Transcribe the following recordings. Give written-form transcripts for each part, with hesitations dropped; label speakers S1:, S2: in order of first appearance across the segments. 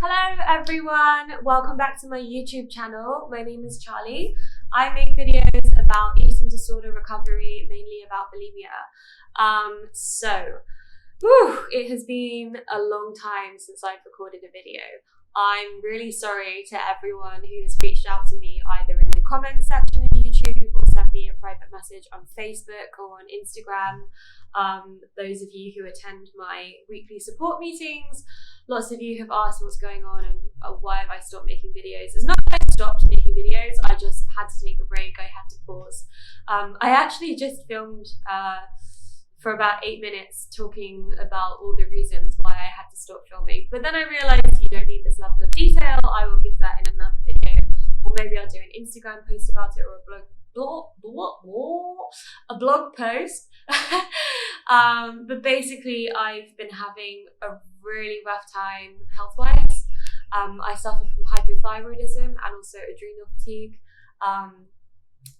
S1: Hello everyone, welcome back to my YouTube channel. My name is Charlie. I make videos about eating disorder recovery, mainly about bulimia. It has been a long time since I've recorded a video. I'm really sorry to everyone who has reached out to me either in the comments section of YouTube or sent me a private message on Facebook or on Instagram. Those of you who attend my weekly support meetings, lots of you have asked what's going on and why have I stopped making videos. It's not that I stopped making videos, I just had to take a break, I had to pause. I actually just filmed for about 8 minutes talking about all the reasons why I had to stop filming, but then I realised you don't need this level of detail. I will give that in another video, or maybe I'll do an Instagram post about it or a blog post. But basically I've been having a really rough time health-wise. I suffer from hypothyroidism and also adrenal fatigue,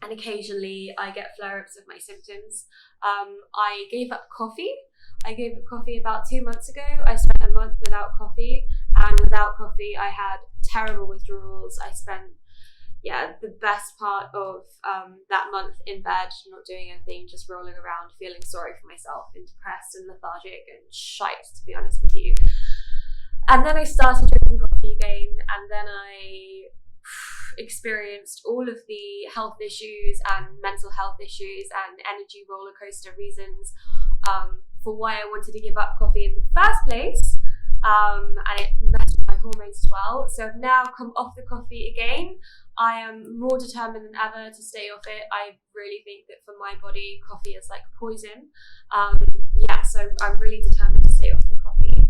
S1: and occasionally I get flare-ups of my symptoms. I gave up coffee. I gave up coffee about 2 months ago. I spent a month without coffee, and without coffee I had terrible withdrawals. I spent the best part of that month in bed, not doing anything, just rolling around, feeling sorry for myself and depressed and lethargic and shite, to be honest with you. And then I started drinking coffee again, and then I experienced all of the health issues and mental health issues and energy roller coaster reasons for why I wanted to give up coffee in the first place. And it messed with my hormones as well. So I've now come off the coffee again. I am more determined than ever to stay off it. I really think that for my body, coffee is like poison. So I'm really determined to stay off the coffee.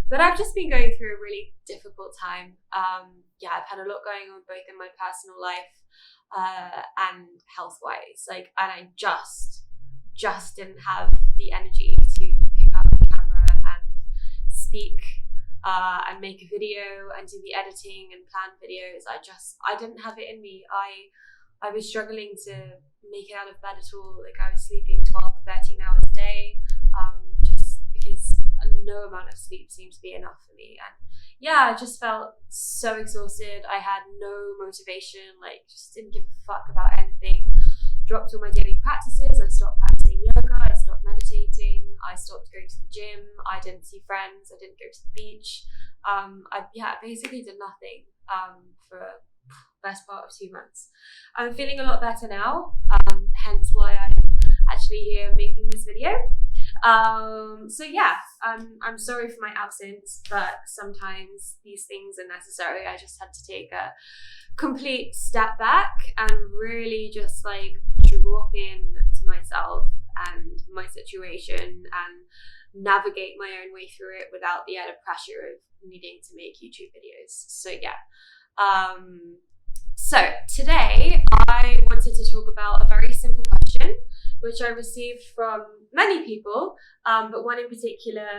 S1: But I've just been going through a really difficult time. I've had a lot going on both in my personal life and health-wise. And I just didn't have the energy to pick up the camera and speak and make a video and do the editing and plan videos. I didn't have it in me. I was struggling to make it out of bed at all. I was sleeping 12 or 13 hours a day, just because no amount of sleep seemed to be enough for me. And I just felt so exhausted. I had no motivation, just didn't give a fuck about anything. Dropped all my daily practices. I stopped practicing yoga, I stopped meditating, I stopped going to the gym, I didn't see friends, I didn't go to the beach. I basically did nothing for the best part of 2 months. I'm feeling a lot better now, hence why I'm actually here making this video. I'm sorry for my absence, but sometimes these things are necessary. I just had to take a complete step back and really just drop in to myself and my situation and navigate my own way through it without the added pressure of needing to make YouTube videos. So today I wanted to talk about a very simple question which I received from many people, but one in particular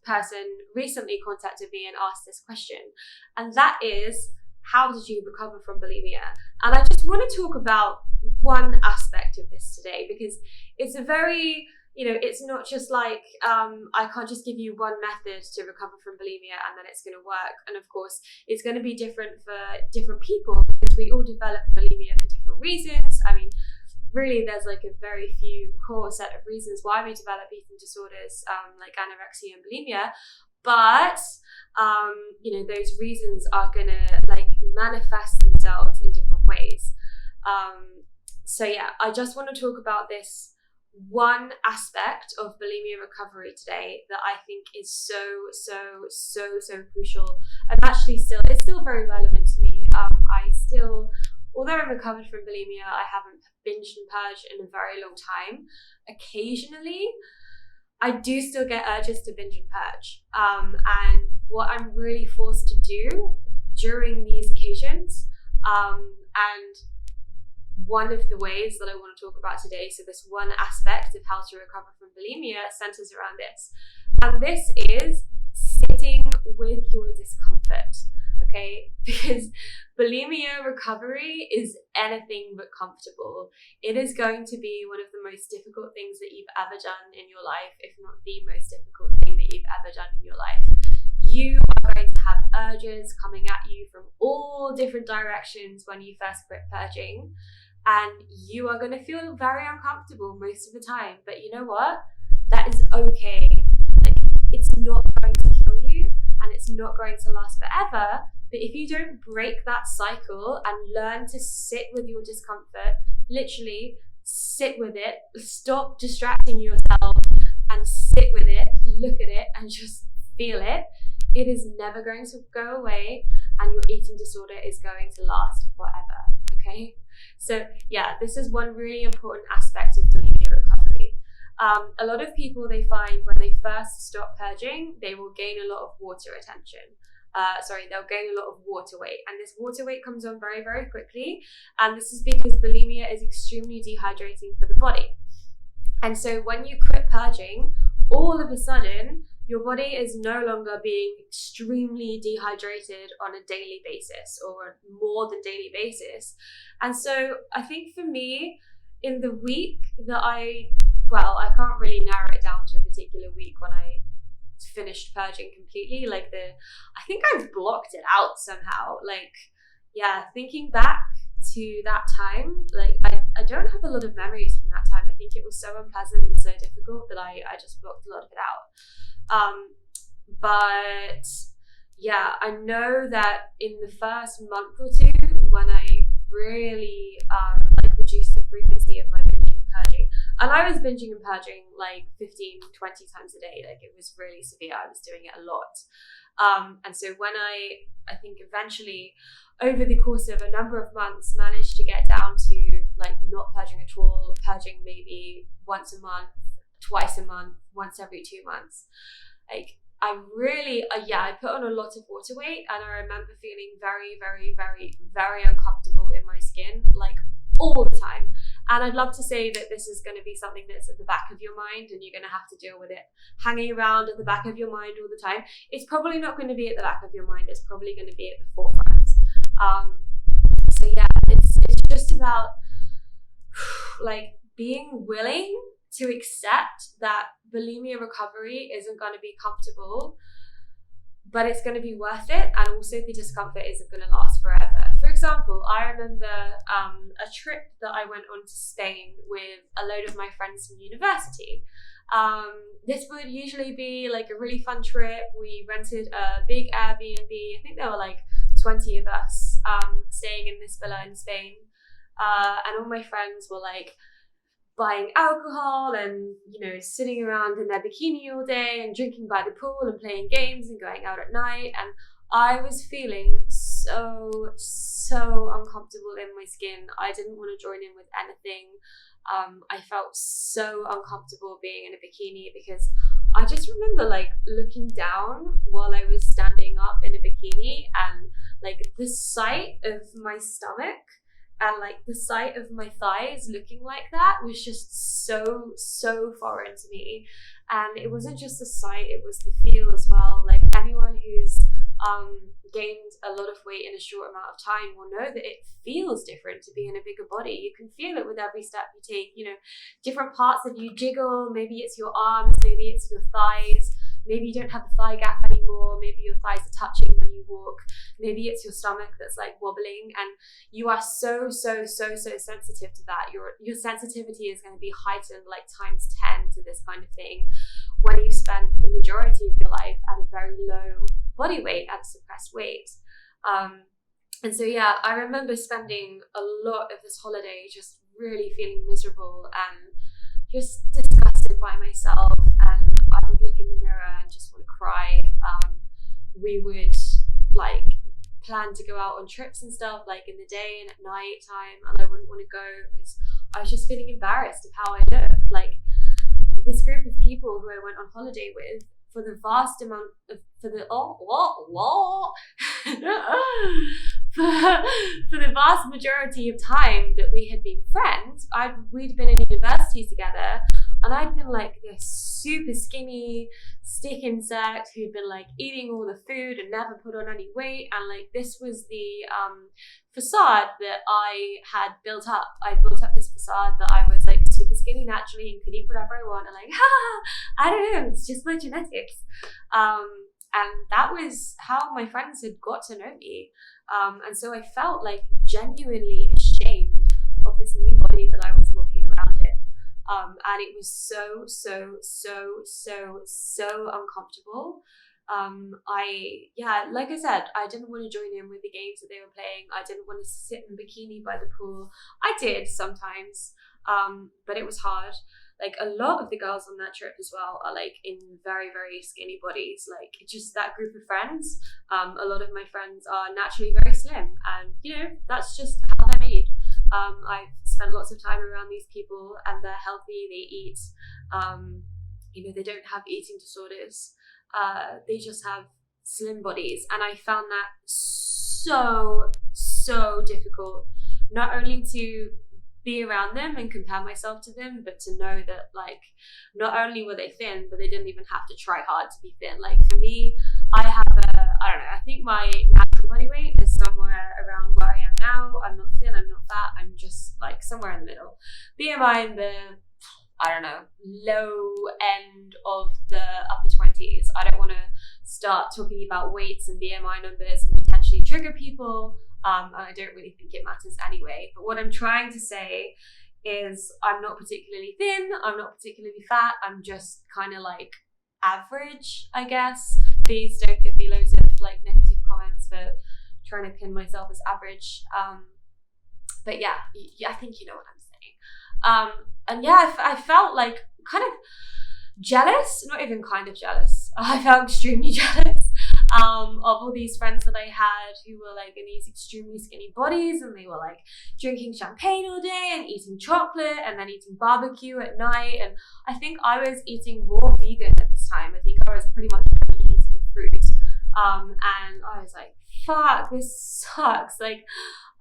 S1: person recently contacted me and asked this question, and that is, how did you recover from bulimia? And I just want to talk about one aspect of this today, because it's a very, it's not just I can't just give you one method to recover from bulimia and then it's going to work. And of course, it's going to be different for different people because we all develop bulimia for different reasons. Really, there's a very few core set of reasons why we develop eating disorders, like anorexia and bulimia. But those reasons are gonna manifest themselves in different ways. I just want to talk about this one aspect of bulimia recovery today that I think is so crucial, and actually it's still very relevant to me. Although I'm recovered from bulimia, I haven't binged and purged in a very long time. Occasionally, I do still get urges to binge and purge. And what I'm really forced to do during these occasions, and one of the ways that I want to talk about today, so this one aspect of how to recover from bulimia centers around this. And this is sitting with your discomfort. Okay, because bulimia recovery is anything but comfortable. It is going to be one of the most difficult things that you've ever done in your life, if not the most difficult thing that you've ever done in your life. You are going to have urges coming at you from all different directions when you first quit purging, and you are going to feel very uncomfortable most of the time. But you know what? That is okay. Like, it's not going to kill you, and it's not going to last forever. But if you don't break that cycle and learn to sit with your discomfort, literally sit with it, stop distracting yourself and sit with it, look at it and just feel it, it is never going to go away, and your eating disorder is going to last forever. Okay? So yeah, this is one really important aspect of bulimia recovery. A lot of people, they find when they first stop purging, they will gain a lot of water retention. They'll gain a lot of water weight, and this water weight comes on very, very quickly. And this is because bulimia is extremely dehydrating for the body. And so when you quit purging, all of a sudden, your body is no longer being extremely dehydrated on a daily basis or more than daily basis. And so I think for me, in the week that I can't really narrow it down to a particular week when I finished purging completely. I think I've blocked it out somehow. Thinking back to that time, I don't have a lot of memories from that time. I think it was so unpleasant and so difficult that I just blocked a lot of it out. But yeah, I know that in the first month or two, when I really reduced the frequency of my binging and purging, and I was binging and purging 15, 20 times a day. It was really severe. I was doing it a lot. And so when I think eventually, over the course of a number of months, managed to get down to not purging at all, purging maybe once a month, twice a month, once every 2 months. I put on a lot of water weight, and I remember feeling very, very, very, very uncomfortable in my skin, all the time. And I'd love to say that this is going to be something that's at the back of your mind, and you're going to have to deal with it hanging around at the back of your mind all the time. It's probably not going to be at the back of your mind. It's probably going to be at the forefront. So yeah, it's just about being willing to accept that bulimia recovery isn't going to be comfortable, but it's going to be worth it, and also the discomfort isn't going to last forever. For example, I remember a trip that I went on to Spain with a load of my friends from university. This would usually be a really fun trip. We rented a big Airbnb. I think there were 20 of us staying in this villa in Spain, and all my friends were buying alcohol and sitting around in their bikini all day and drinking by the pool and playing games and going out at night. And I was feeling so uncomfortable in my skin. I didn't want to join in with anything. I felt so uncomfortable being in a bikini, because I just remember looking down while I was standing up in a bikini, and the sight of my stomach and the sight of my thighs looking like that was just so foreign to me. And it wasn't just the sight, it was the feel as well. Anyone who's gained a lot of weight in a short amount of time will know that it feels different to be in a bigger body. You can feel it with every step you take. Different parts of you jiggle. Maybe it's your arms, maybe it's your thighs. Maybe you don't have a thigh gap anymore. Maybe your thighs are touching when you walk. Maybe it's your stomach that's wobbling, and you are so sensitive to that. Your sensitivity is going to be heightened times 10 to this kind of thing when you spend the majority of your life at a very low body weight, at a suppressed weight. And so yeah, I remember spending a lot of this holiday just really feeling miserable and just disgusted by myself, and I would look in the mirror and just want to cry. We would plan to go out on trips and stuff in the day and at night time, and I wouldn't want to go because I was just feeling embarrassed of how I looked. This group of people who I went on holiday with, for the vast amount of for the vast majority of time that we had been friends, we'd been in university together, and I'd been this super skinny stick insect who'd been eating all the food and never put on any weight, and this was the facade that I had built up. I built up this facade that I was super skinny naturally and could eat whatever I want, and I don't know, it's just my genetics. And that was how my friends had got to know me. And so I felt like genuinely ashamed of this new body that I was walking around in. And it was so uncomfortable. Like I said, I didn't want to join in with the games that they were playing. I didn't want to sit in bikini by the pool. I did sometimes, but it was hard. Like a lot of the girls on that trip as well are like in very, very skinny bodies. Like just that group of friends. A lot of my friends are naturally very slim, and you know, that's just how they're made. I've spent lots of time around these people, and they're healthy. They eat. You know, they don't have eating disorders. They just have slim bodies, and I found that so difficult. Not only to be around them and compare myself to them, but to know that like not only were they thin, but they didn't even have to try hard to be thin. Like for me, I don't know, I think my natural body weight is somewhere around where I am now. I'm not thin, I'm not fat, I'm just like somewhere in the middle. BMI in the, I don't know, low end of the upper 20s. I don't want to start talking about weights and BMI numbers and potentially trigger people. And I don't really think it matters anyway. But what I'm trying to say is I'm not particularly thin, I'm not particularly fat, I'm just kind of like average, I guess. Please don't give me loads of like negative comments for trying to pin myself as average. But yeah, I think you know what I'm saying. And yeah, I felt like kind of jealous, not even kind of jealous. I felt extremely jealous of all these friends that I had who were like in these extremely skinny bodies, and they were like drinking champagne all day and eating chocolate and then eating barbecue at night. And I think I was eating raw vegan at this time. I think I was pretty much only eating fruit. And I was like, fuck, this sucks. Like,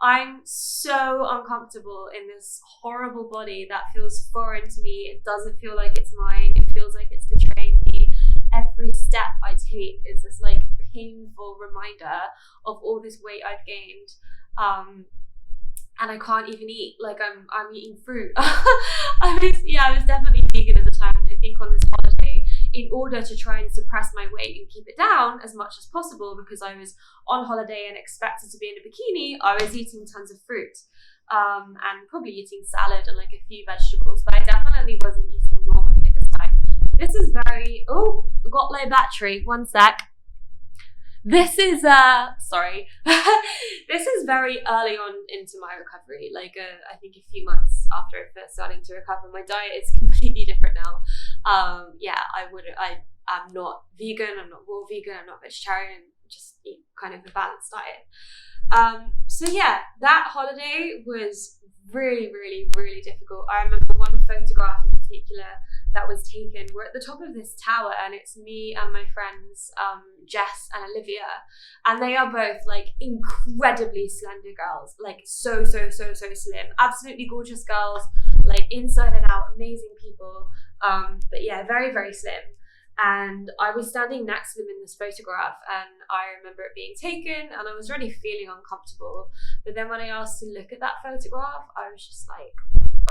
S1: I'm so uncomfortable in this horrible body that feels foreign to me. It doesn't feel like it's mine. It feels like it's betraying me. Every step I take is this like painful reminder of all this weight I've gained. And I can't even eat. Like I'm eating fruit. I was definitely vegan at the time. I think on this holiday, in order to try and suppress my weight and keep it down as much as possible, because I was on holiday and expected to be in a bikini, I was eating tons of fruit, and probably eating salad and like a few vegetables, but I definitely wasn't eating normally at this time. This is very, we got low battery, one sec. This is, sorry. This is very early on into my recovery, like I think a few months after first starting to recover. My diet is completely different now. I'm not vegan, I'm not raw vegan, I'm not vegetarian, just eat kind of a balanced diet. So yeah, that holiday was really, really, really difficult. I remember one photograph in particular that was taken. We're at the top of this tower, and it's me and my friends Jess and Olivia, and they are both like incredibly slender girls, like so slim, absolutely gorgeous girls, like inside and out, amazing people, but yeah, very, very slim. And I was standing next to them in this photograph, and I remember it being taken, and I was really feeling uncomfortable. But then when I asked to look at that photograph, I was just like,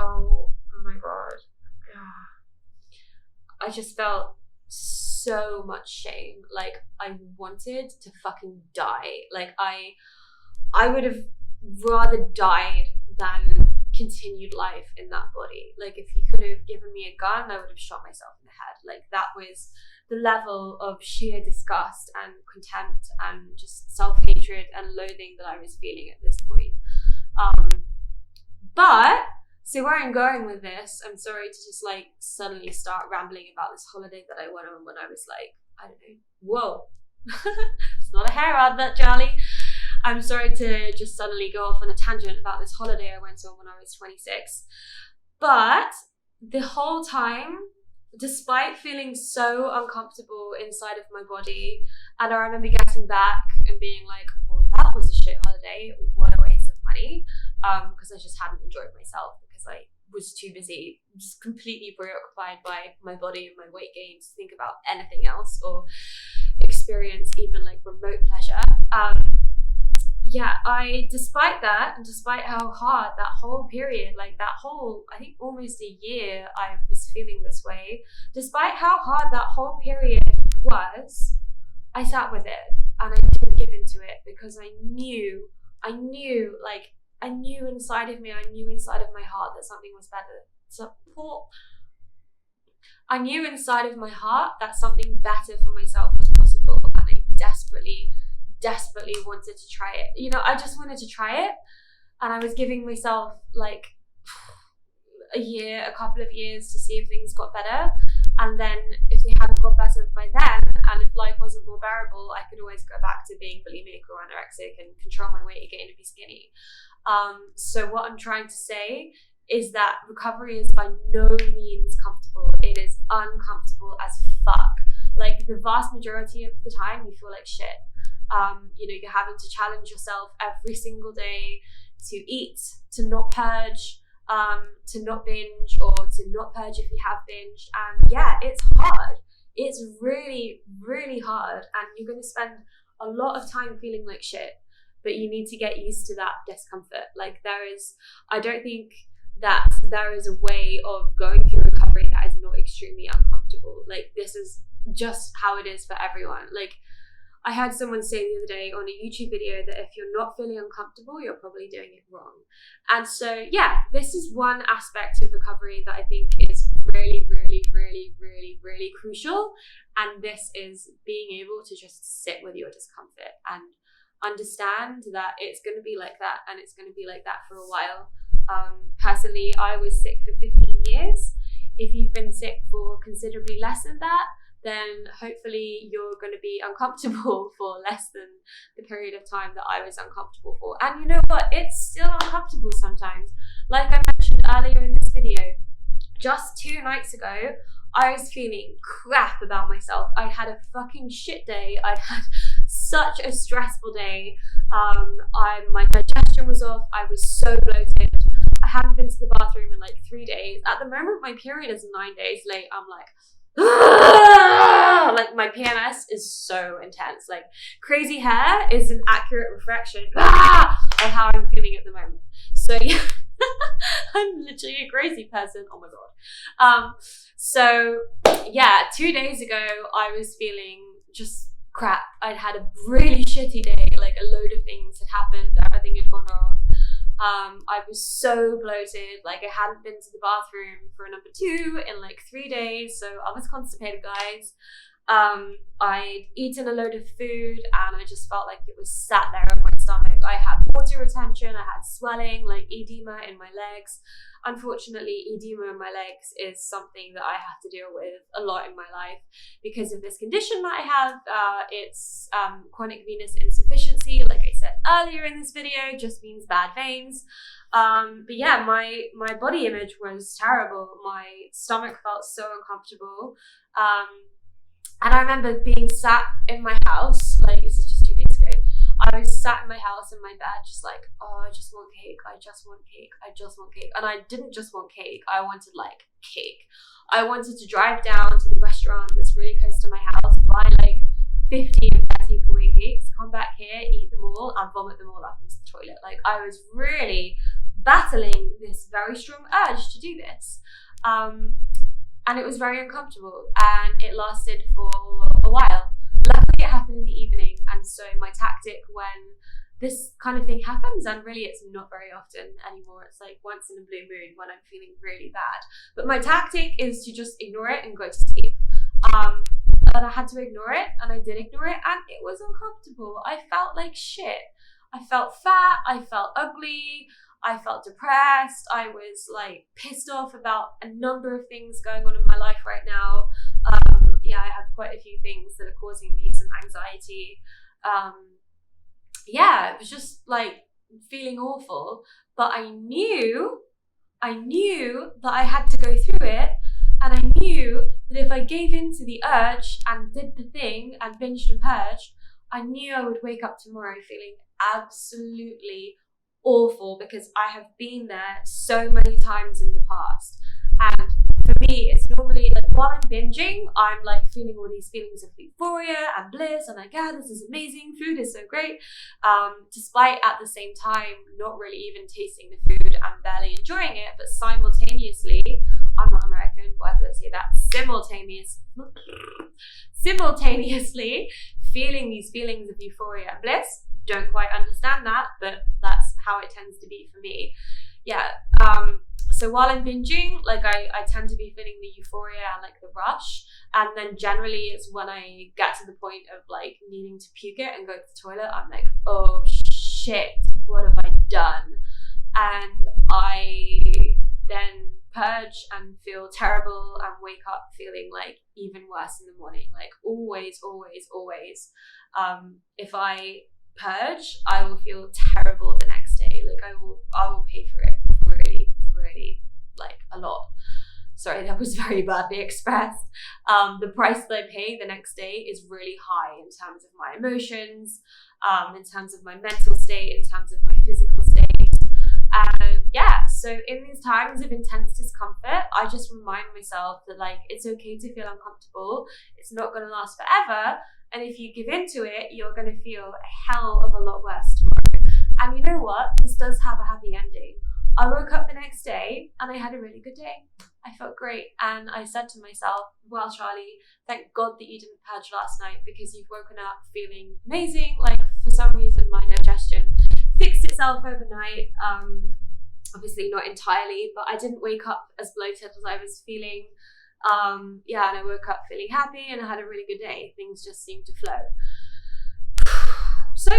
S1: oh my god. I just felt so much shame. Like I wanted to fucking die. Like I would have rather died than continued life in that body. Like if you could have given me a gun, I would have shot myself in the head. Like that was the level of sheer disgust and contempt and just self-hatred and loathing that I was feeling at this point. But so where I'm going with this, I'm sorry to just like suddenly start rambling about this holiday that I went on when I was like, I don't know, whoa. It's not a hair advert, Charlie. I'm sorry to just suddenly go off on a tangent about this holiday I went on when I was 26. But the whole time, despite feeling so uncomfortable inside of my body, and I remember getting back and being like, well, that was a shit holiday. What a waste of money. Because I just hadn't enjoyed myself, because I was too busy, just completely preoccupied by my body and my weight gain to think about anything else or experience even like remote pleasure. Despite that, and despite how hard that whole period, like that whole, I think almost a year I was feeling this way, despite how hard that whole period was, I sat with it and I didn't give into it because I knew inside of me, I knew inside of my heart that something was better. I knew inside of my heart that something better for myself was possible, and I desperately wanted to try it. You know, I just wanted to try it, and I was giving myself like a couple of years to see if things got better, and then if they hadn't got better by then, and if life wasn't more bearable, I could always go back to being bulimic or anorexic and control my weight again and be skinny. So what I'm trying to say is that recovery is by no means comfortable. It is uncomfortable as fuck. Like, the vast majority of the time you feel like shit. You know, you're having to challenge yourself every single day to eat, to not purge, to not binge, or to not purge if you have binged. And yeah, it's hard. It's really, really hard, and you're going to spend a lot of time feeling like shit, but you need to get used to that discomfort. Like, I don't think that there is a way of going through recovery that is not extremely uncomfortable. Like, this is just how it is for everyone. Like, I had someone say the other day on a YouTube video that if you're not feeling uncomfortable, you're probably doing it wrong. And so, yeah, this is one aspect of recovery that I think is really, really, really, really, really crucial. And this is being able to just sit with your discomfort and understand that it's going to be like that, and it's going to be like that for a while. Personally, I was sick for 15 years. If you've been sick for considerably less than that, then hopefully you're going to be uncomfortable for less than the period of time that I was uncomfortable for. And you know what? It's still uncomfortable sometimes. Like I mentioned earlier in this video, just 2 nights ago, I was feeling crap about myself. I had a fucking shit day. I'd had such a stressful day. My digestion was off. I was so bloated. I hadn't been to the bathroom in like 3 days. At the moment, my period is 9 days late. I'm like, like, my PMS is so intense. Like, crazy hair is an accurate reflection of how I'm feeling at the moment. So yeah, I'm literally a crazy person. Oh my god. So yeah, 2 days ago I was feeling just crap. I'd had a really shitty day. Like, a load of things had happened. Everything had gone wrong. I was so bloated. Like, I hadn't been to the bathroom for number 2 in like 3 days, so I was constipated, guys. I'd eaten a load of food and I just felt like it was sat there in my stomach. I had water retention, I had swelling, like edema in my legs. Unfortunately, edema in my legs is something that I have to deal with a lot in my life because of this condition that I have. It's chronic venous insufficiency, like I said earlier in this video, just means bad veins. But yeah, my body image was terrible. My stomach felt so uncomfortable. And I remember being sat in my house, like, this is just 2 days ago. I was sat in my house in my bed just like, oh, I just want cake, I just want cake, I just want cake. And I didn't just want cake, I wanted like cake. I wanted to drive down to the restaurant that's really close to my house, buy like 50 and 30 takeaway cakes, come back here, eat them all, and vomit them all up into the toilet. Like, I was really battling this very strong urge to do this. And it was very uncomfortable, and it lasted for a while. Luckily, it happened in the evening, and so my tactic when this kind of thing happens, and really it's not very often anymore, it's like once in a blue moon when I'm feeling really bad, but my tactic is to just ignore it and go to sleep. And I had to ignore it, and I did ignore it, and it was uncomfortable. I felt like shit. I felt fat, I felt ugly, I felt depressed. I was like pissed off about a number of things going on in my life right now. Yeah, I have quite a few things that are causing me some anxiety. Yeah, it was just like feeling awful, but I knew that I had to go through it, and I knew that if I gave in to the urge and did the thing and binged and purged, I knew I would wake up tomorrow feeling absolutely awful, because I have been there so many times in the past. And for me, it's normally like while I'm binging, I'm like feeling all these feelings of euphoria and bliss, and like, yeah, this is amazing, food is so great, despite at the same time not really even tasting the food and barely enjoying it, but simultaneously, I'm not American, why did I say that? Simultaneously feeling these feelings of euphoria and bliss. Don't quite understand that, but that's how it tends to be for me. So while I'm binging, like I tend to be feeling the euphoria and like the rush, and then generally it's when I get to the point of like needing to puke it and go to the toilet, I'm like, oh shit, what have I done? And I then purge and feel terrible and wake up feeling like even worse in the morning. Like always. If I purge, I will feel terrible the next day. Like I will pay for it really like a lot. Sorry, that was very badly expressed. The price that I pay the next day is really high in terms of my emotions, in terms of my mental state, in terms of my physical state. And so in these times of intense discomfort, I just remind myself that like it's okay to feel uncomfortable. It's not going to last forever. And if you give into it, you're going to feel a hell of a lot worse tomorrow. And you know what? This does have a happy ending. I woke up the next day and I had a really good day. I felt great. And I said to myself, well, Charlie, thank God that you didn't purge last night, because you've woken up feeling amazing. Like for some reason, my digestion fixed itself overnight. Obviously not entirely, but I didn't wake up as bloated as I was feeling. And I woke up feeling happy and I had a really good day. Things just seemed to flow. So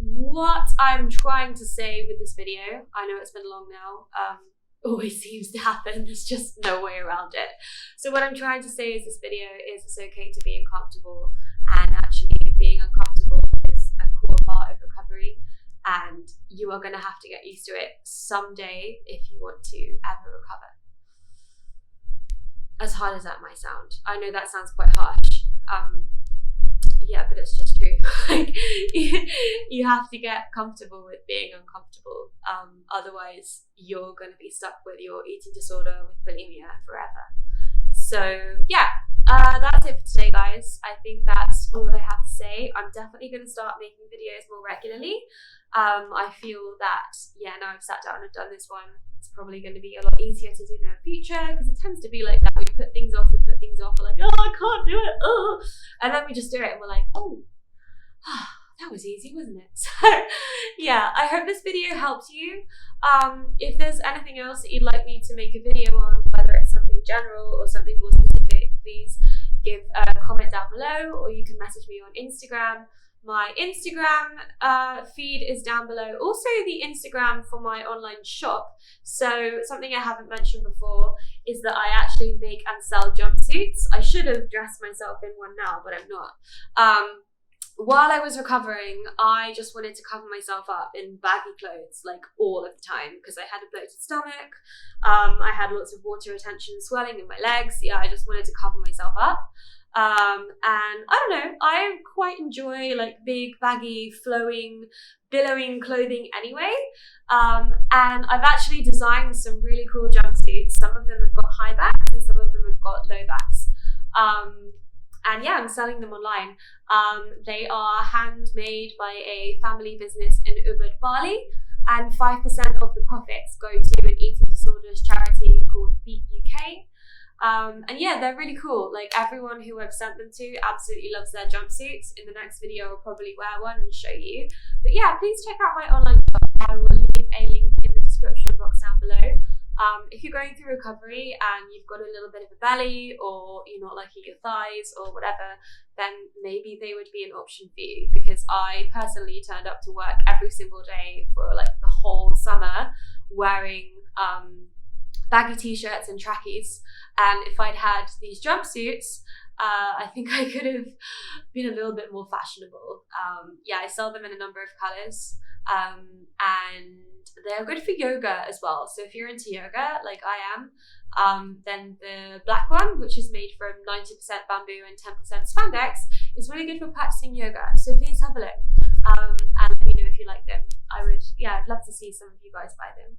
S1: what I'm trying to say with this video, I know it's been long now, always seems to happen, there's just no way around it. So what I'm trying to say is this video is it's okay to be uncomfortable, and actually being uncomfortable is a core part of recovery, and you are going to have to get used to it someday if you want to ever recover. As hard as that might sound, I know that sounds quite harsh. But it's just true. Like you have to get comfortable with being uncomfortable. Otherwise, you're going to be stuck with your eating disorder, with bulimia forever. So that's it for today, guys. I think that's all that I have to say. I'm definitely going to start making videos more regularly. I feel that now I've sat down and done this one, it's probably going to be a lot easier to do in the future, because it tends to be like that. We put things off, we're like, oh, I can't do it, and then we just do it and we're like, oh, that was easy, wasn't it? So I hope this video helped you. If there's anything else that you'd like me to make a video on, whether it's something general or something more specific, please give a comment down below, or you can message me on Instagram. My Instagram feed is down below. Also the Instagram for my online shop. So something I haven't mentioned before is that I actually make and sell jumpsuits. I should have dressed myself in one now, but I'm not. While I was recovering, I just wanted to cover myself up in baggy clothes like all of the time, because I had a bloated stomach. I had lots of water retention, swelling in my legs. I just wanted to cover myself up. And I don't know, I quite enjoy like big, baggy, flowing, billowing clothing anyway. And I've actually designed some really cool jumpsuits. Some of them have got high backs and some of them have got low backs. And I'm selling them online. They are handmade by a family business in Ubud, Bali, and 5% of the profits go to an eating disorders charity called Beat UK. They're really cool. Like everyone who I've sent them to absolutely loves their jumpsuits. In the next video, I'll probably wear one and show you. But please check out my online shop. I will leave a link in the description box down below. If you're going through recovery and you've got a little bit of a belly, or you're not liking your thighs or whatever, then maybe they would be an option for you, because I personally turned up to work every single day for like the whole summer wearing baggy t-shirts and trackies. And if I'd had these jumpsuits, I think I could have been a little bit more fashionable. I sell them in a number of colors, and they're good for yoga as well. So if you're into yoga like I am, then the black one, which is made from 90% bamboo and 10% spandex, is really good for practicing yoga. So please have a look, and let me know if you like them. I'd love to see some of you guys buy them.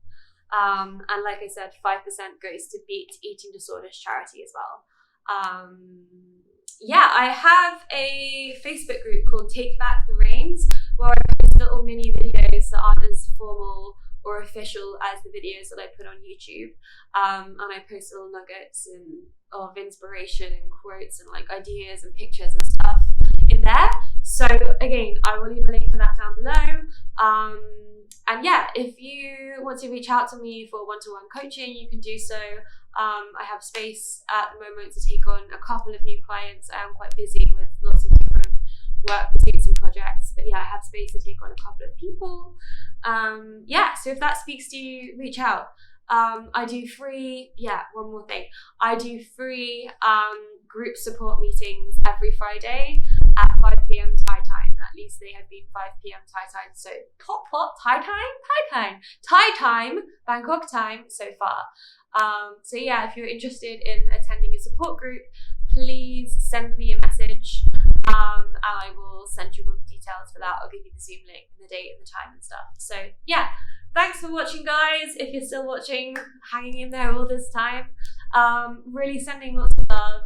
S1: And like I said, 5% goes to Beat Eating Disorders charity as well. I have a Facebook group called Take Back the Reins, where I post little mini videos that aren't as formal or official as the videos that I put on YouTube. And I post little nuggets of inspiration and quotes and like ideas and pictures and stuff in there. So again, I will leave a link for that down below. And yeah, if you want to reach out to me for one-to-one coaching, you can do so. I have space at the moment to take on a couple of new clients. I am quite busy with lots of different work pursuits and projects, but yeah, I have space to take on a couple of people. So if that speaks to you, reach out. I do free, one more thing. I do free group support meetings every Friday at 5 p.m. Thai time. At least they have been 5 p.m. Thai time. So Thai time, Bangkok time so far. If you're interested in attending a support group, please send me a message, and I will send you all the details for that. I'll give you the Zoom link and the date and the time and stuff. So yeah, thanks for watching, guys. If you're still watching, hanging in there all this time, really sending lots of love.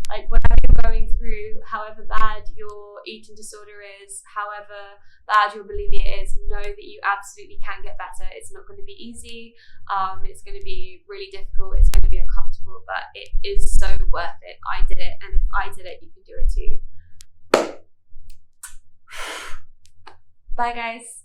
S1: Like, whatever you're going through, however bad your eating disorder is, however bad your bulimia is, know that you absolutely can get better. It's not going to be easy. It's going to be really difficult. It's going to be uncomfortable, but it is so worth it. I did it, and if I did it, you can do it too. Bye, guys.